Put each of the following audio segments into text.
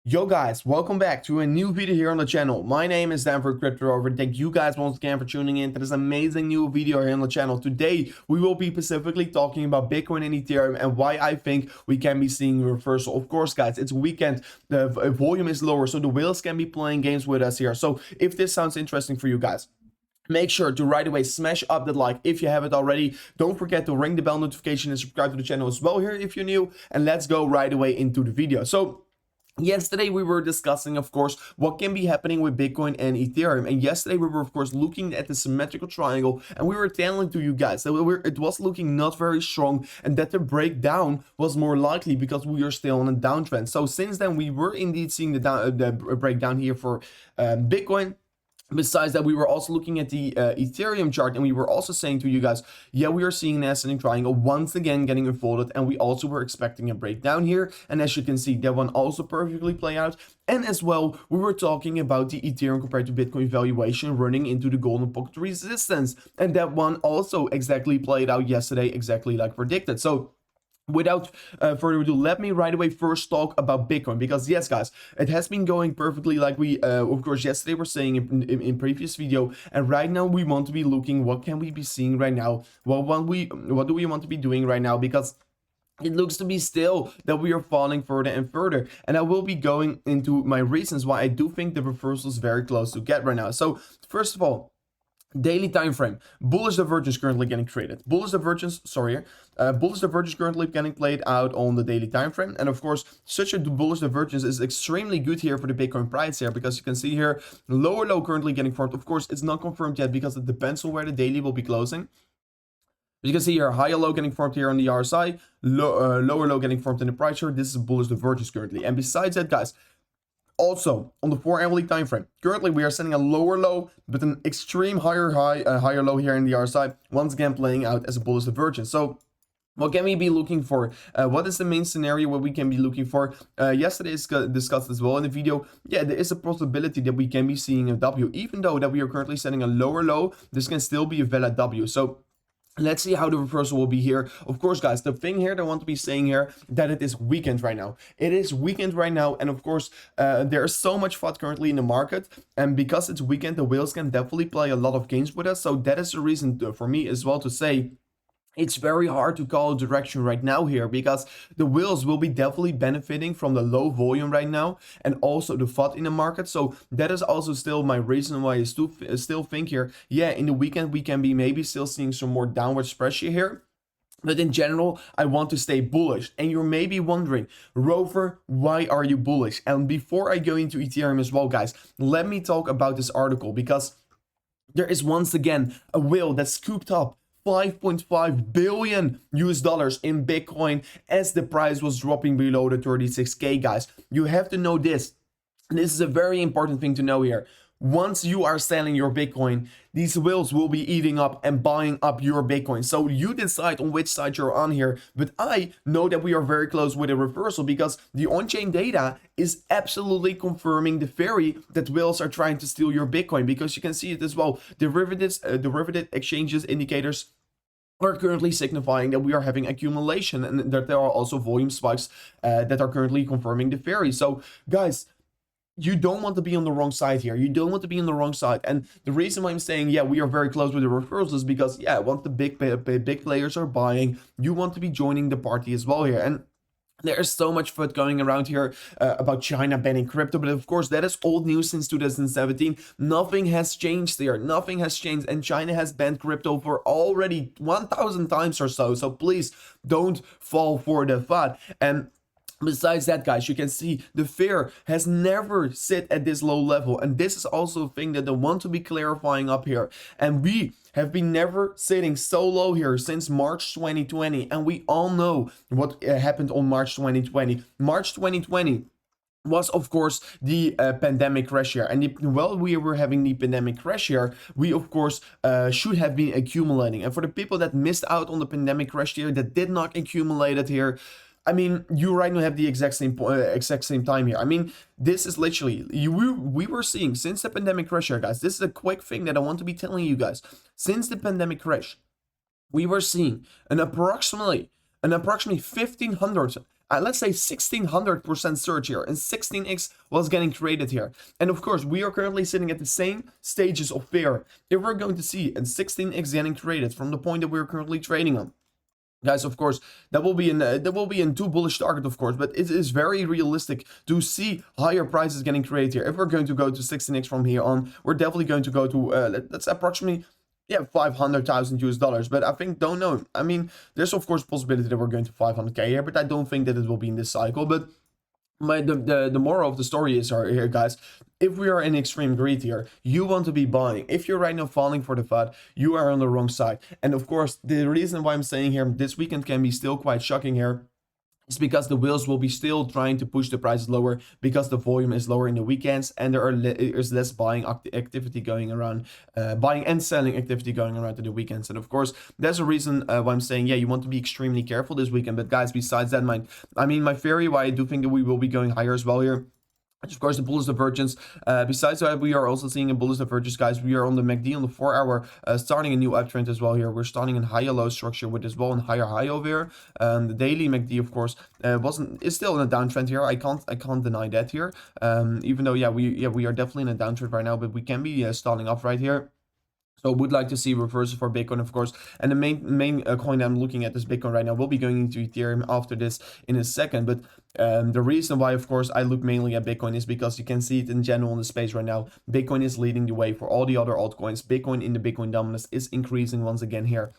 Yo guys, welcome back to a new video here on the channel. My name is Dan for Crypto Rover. Thank you guys once again for tuning in to this amazing new video here on the channel. Today, we will be specifically talking about Bitcoin and Ethereum and why I think we can be seeing a reversal. Of course, guys, it's weekend, the volume is lower, so the whales can be playing games with us here. So if this sounds interesting for you guys, make sure to right away smash up that like if you haven't already. Don't forget to ring the bell notification and subscribe to the channel as well here if you're new. And let's go right away into the video. So yesterday we were discussing, of course, what can be happening with Bitcoin and Ethereum, and yesterday we were, of course, looking at the symmetrical triangle, and we were telling to you guys that it was looking not very strong, and that the breakdown was more likely because we are still on a downtrend. So since then, we were indeed seeing the breakdown here for Bitcoin. Besides that, we were also looking at the Ethereum chart, and we were also saying to you guys, yeah, we are seeing an ascending triangle once again getting unfolded, and we also were expecting a breakdown here. And as you can see, that one also perfectly play out. And as well, we were talking about the Ethereum compared to Bitcoin valuation running into the golden pocket resistance, and that one also exactly played out yesterday, exactly like predicted. So without further ado, let me right away first talk about Bitcoin, because yes guys, it has been going perfectly like we of course yesterday were saying in previous video, and right now we want to be looking what can we be seeing right now, what do we want to be doing right now, because it looks to be still that we are falling further and further, and I will be going into my reasons why I do think the reversal is very close to get right now. So first of all, daily time frame, bullish divergence currently getting created. Bullish divergence currently getting played out on the daily time frame, and of course such a bullish divergence is extremely good here for the Bitcoin price here, because you can see here lower low currently getting formed. Of course it's not confirmed yet because it depends on where the daily will be closing. You can see here higher low getting formed here on the RSI, lower low getting formed in the price chart. This is a bullish divergence currently. And besides that, guys, also on the 4-hourly time frame, currently we are setting a lower low but an extreme higher low here in the RSI, once again playing out as a bullish divergence. So what can we be looking for? What is the main scenario what we can be looking for? Yesterday is discussed as well in the video. Yeah, there is a possibility that we can be seeing a W, even though that we are currently setting a lower low. This can still be a valid W. So let's see how the reversal will be here. Of course, guys, the thing here that I want to be saying here, that it is weekend right now. It is weekend right now, and of course, there is so much FUD currently in the market, and because it's weekend, the whales can definitely play a lot of games with us. So that is the reason for me as well to say it's very hard to call a direction right now here, because the whales will be definitely benefiting from the low volume right now and also the FUD in the market. So that is also still my reason why I still think here, yeah, in the weekend we can be maybe still seeing some more downward pressure here. But in general, I want to stay bullish. And you're maybe wondering, Rover, why are you bullish? And before I go into Ethereum as well, guys, let me talk about this article, because there is once again a whale that scooped up $5.5 billion in Bitcoin as the price was dropping below the 36K, guys. You have to know this. And this is a very important thing to know here. Once you are selling your Bitcoin, these whales will be eating up and buying up your Bitcoin. So you decide on which side you're on here. But I know that we are very close with a reversal, because the on-chain data is absolutely confirming the theory that whales are trying to steal your Bitcoin, because you can see it as well. Derivative exchanges indicators are currently signifying that we are having accumulation, and that there are also volume spikes that are currently confirming the theory. So guys, you don't want to be on the wrong side here. You don't want to be on the wrong side. And the reason why I'm saying, yeah, we are very close with the reversals is because, yeah, once the big players are buying, you want to be joining the party as well here. And there is so much FUD going around here about China banning crypto, but of course that is old news since 2017. Nothing has changed there. Nothing has changed, and China has banned crypto for already 1,000 times or so. So please don't fall for the FUD. And besides that, guys, you can see the fear has never sit at this low level, and this is also a thing that I want to be clarifying up here. And we have been never sitting so low here since March 2020, and we all know what happened on March 2020. March 2020 was, of course, the pandemic crash year. And while we were having the pandemic crash year, we, of course, should have been accumulating. And for the people that missed out on the pandemic crash year, that did not accumulate it here, I mean, you right now have the exact same time here. I mean, this is literally, we were seeing since the pandemic crash here, guys. This is a quick thing that I want to be telling you guys. Since the pandemic crash, we were seeing an approximately 1,500 let's say 1600% surge here, and 16x was getting created here. And of course, we are currently sitting at the same stages of fear. If we're going to see a 16x getting created from the point that we're currently trading on, guys, of course, that will be in too bullish target, of course, but it is very realistic to see higher prices getting created here. If we're going to go to 16x from here on, we're definitely going to go to that's approximately, yeah, 500,000 US dollars. But I think, don't know, I mean, there's of course possibility that we're going to 500k here, but I don't think that it will be in this cycle. But the moral of the story is here, guys, if we are in extreme greed here, you want to be buying. If you're right now falling for the FUD, you are on the wrong side. And of course, the reason why I'm saying here this weekend can be still quite shocking here, it's because the wheels will be still trying to push the prices lower because the volume is lower in the weekends, and there's less buying activity going around, buying and selling activity going around to the weekends. And of course, there's a reason why I'm saying, yeah, you want to be extremely careful this weekend. But guys, besides that, my theory why I do think that we will be going higher as well here, of course, the bullish divergence. Besides that, we are also seeing a bullish divergence, guys. We are on the MACD on the 4-hour, starting a new uptrend as well here. We're starting in higher low structure with as well and higher high over here. The daily MACD, of course, is still in a downtrend here. I can't deny that here. Even though, we are definitely in a downtrend right now, but we can be starting off right here. So would like to see reversal for Bitcoin, of course. And the main coin I'm looking at is Bitcoin right now. We'll be going into Ethereum after this in a second. But the reason why, of course, I look mainly at Bitcoin is because you can see it in general in the space right now. Bitcoin is leading the way for all the other altcoins. Bitcoin in the Bitcoin dominance is increasing once again here.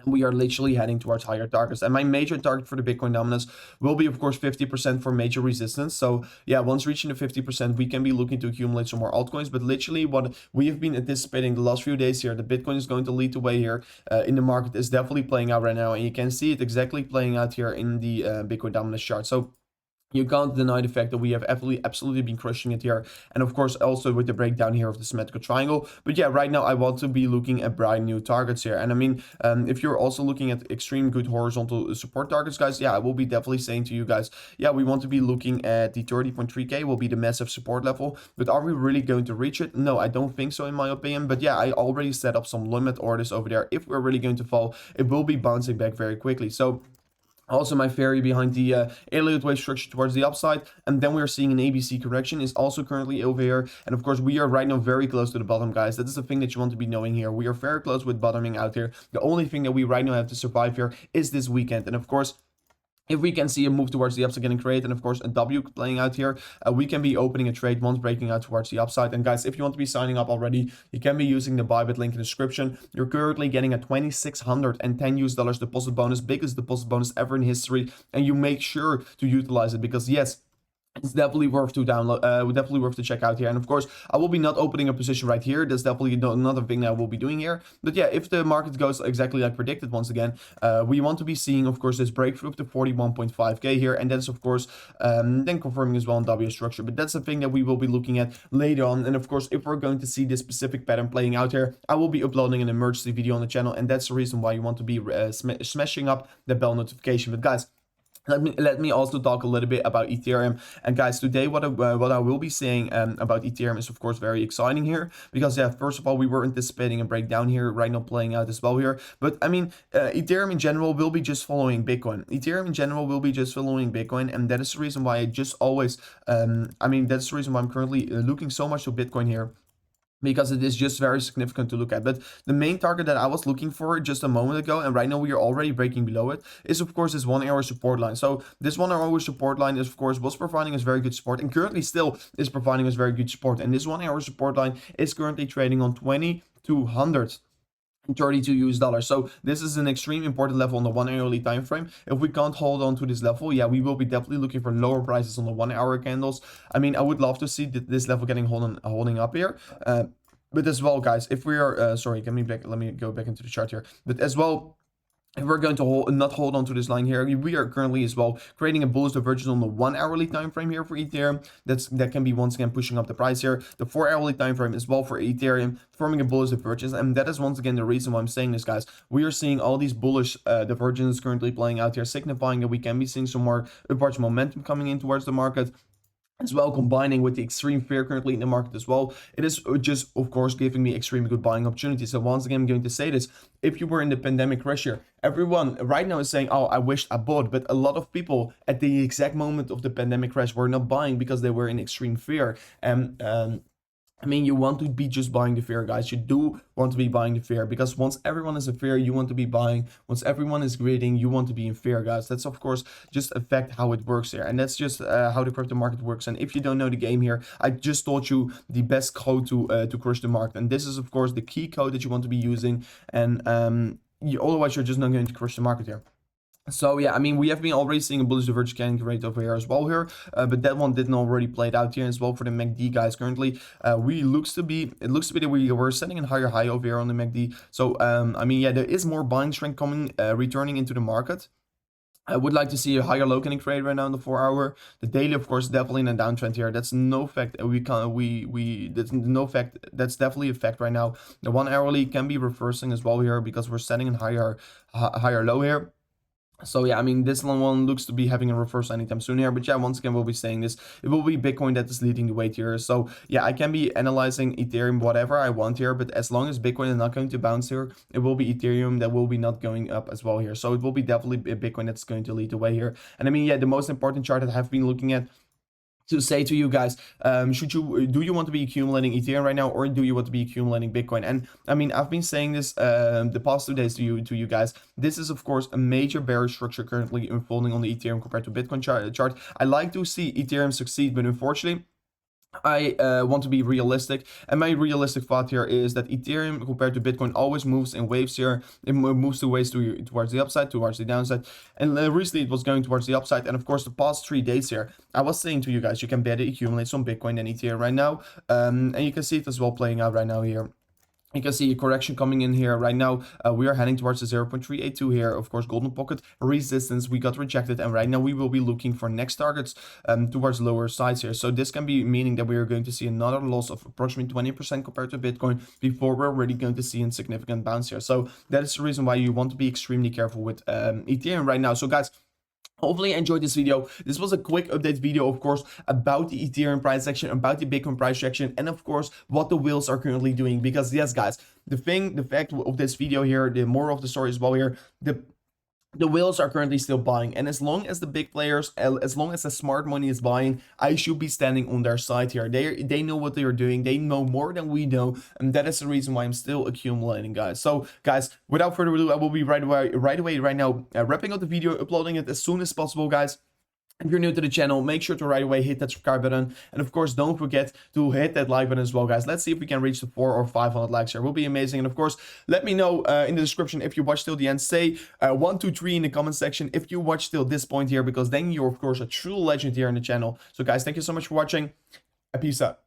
We are literally heading towards higher targets, and my major target for the Bitcoin dominance will be, of course, 50% for major resistance. So yeah, once reaching the 50%, we can be looking to accumulate some more altcoins. But literally what we have been anticipating the last few days here, the Bitcoin is going to lead the way here in the market, is definitely playing out right now, and you can see it exactly playing out here in the Bitcoin dominance chart. So you can't deny the fact that we have absolutely been crushing it here. And of course, also with the breakdown here of the symmetrical triangle. But yeah, right now I want to be looking at brand new targets here. And I mean, if you're also looking at extreme good horizontal support targets, guys, yeah, I will be definitely saying to you guys, yeah, we want to be looking at the 30.3k will be the massive support level. But are we really going to reach it? No, I don't think so in my opinion. But yeah, I already set up some limit orders over there. If we're really going to fall, it will be bouncing back very quickly. So also, my theory behind the Elliott wave structure towards the upside, and then we're seeing an ABC correction, is also currently over here. And of course, we are right now very close to the bottom, guys. That is the thing that you want to be knowing here. We are very close with bottoming out here. The only thing that we right now have to survive here is this weekend. And of course, if we can see a move towards the upside getting created, and of course a W playing out here, we can be opening a trade once breaking out towards the upside. And guys, if you want to be signing up already, you can be using the Bybit link in the description. You're currently getting a $2,610 deposit bonus, biggest deposit bonus ever in history, and you make sure to utilize it because yes, it's definitely worth to download, definitely worth to check out here. And of course, I will be not opening a position right here. That's definitely another thing that I will be doing here. But yeah, if the market goes exactly like predicted once again, we want to be seeing, of course, this breakthrough up to 41.5k here. And that's, of course, then confirming as well in W structure. But that's the thing that we will be looking at later on. And of course, if we're going to see this specific pattern playing out here, I will be uploading an emergency video on the channel. And that's the reason why you want to be smashing up the bell notification. But guys, let me also talk a little bit about Ethereum. And guys, today what I will be saying about Ethereum is of course very exciting here, because yeah, first of all, we were anticipating a breakdown here right now playing out as well here. But I mean, Ethereum in general will be just following Bitcoin. Ethereum in general will be just following Bitcoin, and that is the reason why I just always that's the reason why I'm currently looking so much to Bitcoin here, because it is just very significant to look at. But the main target that I was looking for just a moment ago, and right now we are already breaking below it, is of course this 1 hour support line. So this 1 hour support line is, of course, was providing us very good support, and currently still is providing us very good support. And this 1 hour support line is currently trading on 2200. $32. So this is an extremely important level on the 1 hourly time frame. If we can't hold on to this level, yeah, we will be definitely looking for lower prices on the 1 hour candles. I mean, I would love to see this level getting holding up here. But as well, guys, if we are sorry, let me go back into the chart here. But as well, if we're going to not hold on to this line here, we are currently as well creating a bullish divergence on the 1 hourly time frame here for Ethereum. That can be once again pushing up the price here. The 4 hourly time frame as well for Ethereum, forming a bullish divergence, and that is once again the reason why I'm saying this, guys. We are seeing all these bullish divergences currently playing out here, signifying that we can be seeing some more upwards momentum coming in towards the market. as well, combining with the extreme fear currently in the market as well, it is just of course giving me extremely good buying opportunities. So once again, I'm going to say this: if you were in the pandemic crash here, everyone right now is saying, oh, I wished I bought, but a lot of people at the exact moment of the pandemic crash were not buying because they were in extreme fear. And I mean, you want to be just buying the fear, guys. You do want to be buying the fear, because once everyone is in fear, you want to be buying. Once everyone is greeting, you want to be in fear, guys. That's of course just affect how it works here, and that's just how the crypto market works. And if you don't know the game here, I just taught you the best code to crush the market, and this is of course the key code that you want to be using. And otherwise you're just not going to crush the market here. So yeah, I mean, we have been already seeing a bullish divergence scanning rate over here as well here, but that one didn't already played out here as well for the MACD, guys. Currently, it looks to be that we're setting a higher high over here on the MACD. So I mean, yeah, there is more buying strength coming, returning into the market. I would like to see a higher low candle trade right now in the 4-hour. The daily, of course, definitely in a downtrend here. That's no fact. That's no fact. That's definitely a fact right now. The 1 hourly can be reversing as well here, because we're setting a higher low here. So yeah, I mean, this one looks to be having a reversal anytime soon here. But yeah, once again, we'll be saying this. It will be Bitcoin that is leading the way here. So yeah, I can be analyzing Ethereum, whatever I want here. But as long as Bitcoin is not going to bounce here, it will be Ethereum that will be not going up as well here. So it will be definitely Bitcoin that's going to lead the way here. And I mean, yeah, the most important chart that I have been looking at to say to you guys, do you want to be accumulating Ethereum right now, or do you want to be accumulating Bitcoin? And I mean, I've been saying this the past 2 days to you guys. This is of course a major bearish structure currently unfolding on the Ethereum compared to Bitcoin chart. I like to see Ethereum succeed, but unfortunately I want to be realistic, and my realistic thought here is that Ethereum compared to Bitcoin always moves in waves here. It moves two ways towards the upside, towards the downside, and recently it was going towards the upside. And of course, the past 3 days here, I was saying to you guys, you can better accumulate some Bitcoin than Ethereum right now, and you can see it as well playing out right now here. You can see a correction coming in here right now. We are heading towards the 0.382 here. Of course, golden pocket resistance, we got rejected, and right now we will be looking for next targets towards lower sides here. So this can be meaning that we are going to see another loss of approximately 20% compared to Bitcoin before we're already going to see a significant bounce here. So that is the reason why you want to be extremely careful with Ethereum right now. So guys, hopefully you enjoyed this video. This was a quick update video, of course, about the Ethereum price action, about the Bitcoin price action, and of course, what the whales are currently doing. Because yes, guys, the fact of this video here, the moral of the story as well here, the whales are currently still buying, and as long as the big players, as long as the smart money is buying, I should be standing on their side here. They know what they are doing. They know more than we know, and that is the reason why I'm still accumulating, guys. So guys, without further ado, I will be right away right now wrapping up the video, uploading it as soon as possible, guys. If you're new to the channel, make sure to right away hit that subscribe button. And of course, don't forget to hit that like button as well, guys. Let's see if we can reach the 400 or 500 likes here. It will be amazing. And of course, let me know in the description if you watched till the end. Say 1, 2, 3 in the comment section if you watched till this point here, because then you're of course a true legend here in the channel. So guys, thank you so much for watching. Peace out.